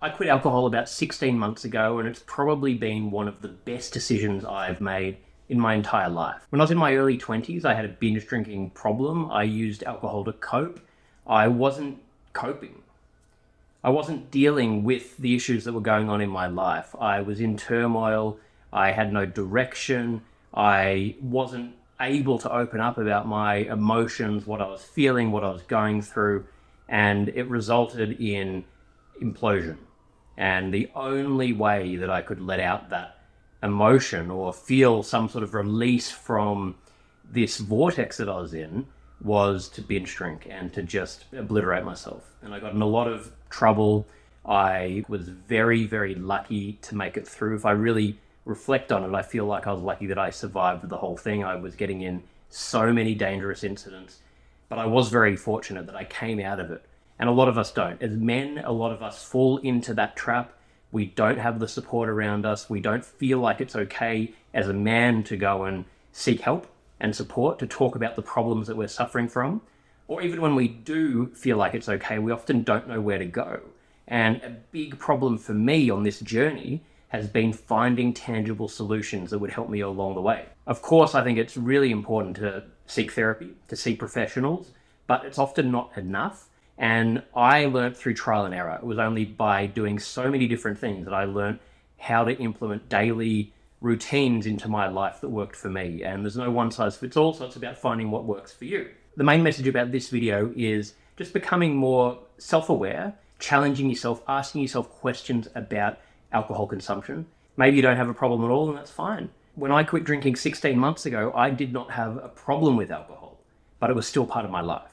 I quit alcohol about 16 months ago, and it's probably been one of the best decisions I've made in my entire life. When I was in my early 20s, I had a binge drinking problem. I used alcohol to cope. I wasn't coping. I wasn't dealing with the issues that were going on in my life. I was in turmoil. I had no direction. I wasn't able to open up about my emotions, what I was feeling, what I was going through, and it resulted in implosion. And the only way that I could let out that emotion or feel some sort of release from this vortex that I was in was to binge drink and to just obliterate myself. And I got in a lot of trouble. I was very, very lucky to make it through. If I really reflect on it, I feel like I was lucky that I survived the whole thing. I was getting in so many dangerous incidents, but I was very fortunate that I came out of it. And a lot of us don't. As men, a lot of us fall into that trap. We don't have the support around us. We don't feel like it's okay as a man to go and seek help and support, to talk about the problems that we're suffering from. Or even when we do feel like it's okay, we often don't know where to go. And a big problem for me on this journey has been finding tangible solutions that would help me along the way. Of course, I think it's really important to seek therapy, to see professionals, but it's often not enough. And I learned through trial and error. It was only by doing so many different things that I learned how to implement daily routines into my life that worked for me. And there's no one size fits all, so it's about finding what works for you. The main message about this video is just becoming more self-aware, challenging yourself, asking yourself questions about alcohol consumption. Maybe you don't have a problem at all, and that's fine. When I quit drinking 16 months ago, I did not have a problem with alcohol, but it was still part of my life.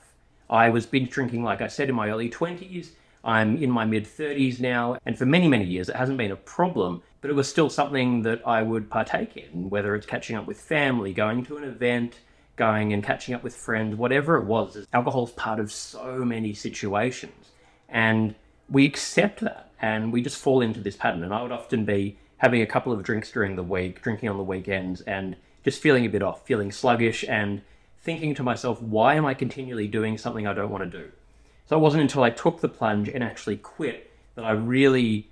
I was binge drinking, like I said, in my early 20s. I'm in my mid-30s now, and for many, many years, it hasn't been a problem, but it was still something that I would partake in, whether it's catching up with family, going to an event, going and catching up with friends, whatever it was. Alcohol's part of so many situations, and we accept that, and we just fall into this pattern. And I would often be having a couple of drinks during the week, drinking on the weekends, and just feeling a bit off, feeling sluggish, and thinking to myself, why am I continually doing something I don't want to do? So it wasn't until I took the plunge and actually quit that I really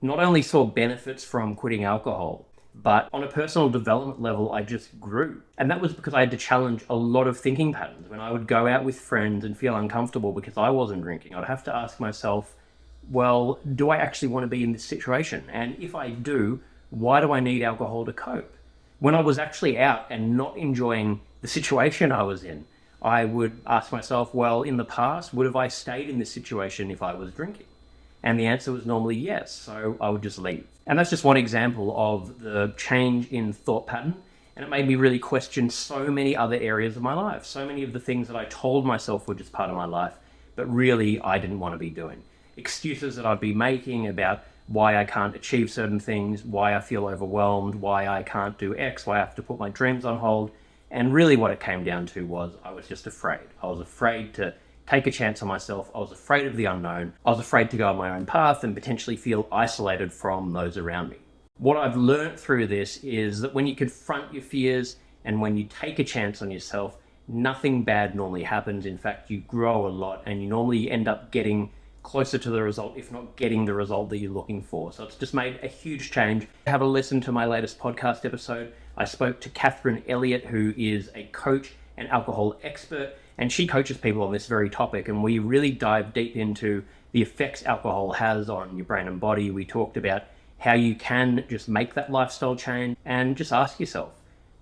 not only saw benefits from quitting alcohol, but on a personal development level, I just grew. And that was because I had to challenge a lot of thinking patterns. When I would go out with friends and feel uncomfortable because I wasn't drinking, I'd have to ask myself, well, do I actually want to be in this situation? And if I do, why do I need alcohol to cope? When I was actually out and not enjoying the situation I was in, I would ask myself, well, in the past, would have I stayed in this situation if I was drinking? And the answer was normally yes, so I would just leave. And that's just one example of the change in thought pattern, and it made me really question so many other areas of my life, so many of the things that I told myself were just part of my life, but really I didn't want to be doing. Excuses that I'd be making about why I can't achieve certain things, why I feel overwhelmed, why I can't do X, why I have to put my dreams on hold. And really what it came down to was I was just afraid. I was afraid to take a chance on myself. I was afraid of the unknown. I was afraid to go on my own path and potentially feel isolated from those around me. What I've learned through this is that when you confront your fears and when you take a chance on yourself, nothing bad normally happens. In fact, you grow a lot and you normally end up getting closer to the result, if not getting the result that you're looking for. So it's just made a huge change. Have a listen to my latest podcast episode. I spoke to Catherine Elliott, who is a coach and alcohol expert, and she coaches people on this very topic. And we really dive deep into the effects alcohol has on your brain and body. We talked about how you can just make that lifestyle change and just ask yourself,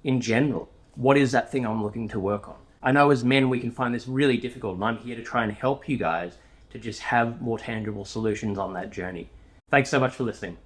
in general, what is that thing I'm looking to work on? I know as men, we can find this really difficult, and I'm here to try and help you guys to just have more tangible solutions on that journey. Thanks so much for listening.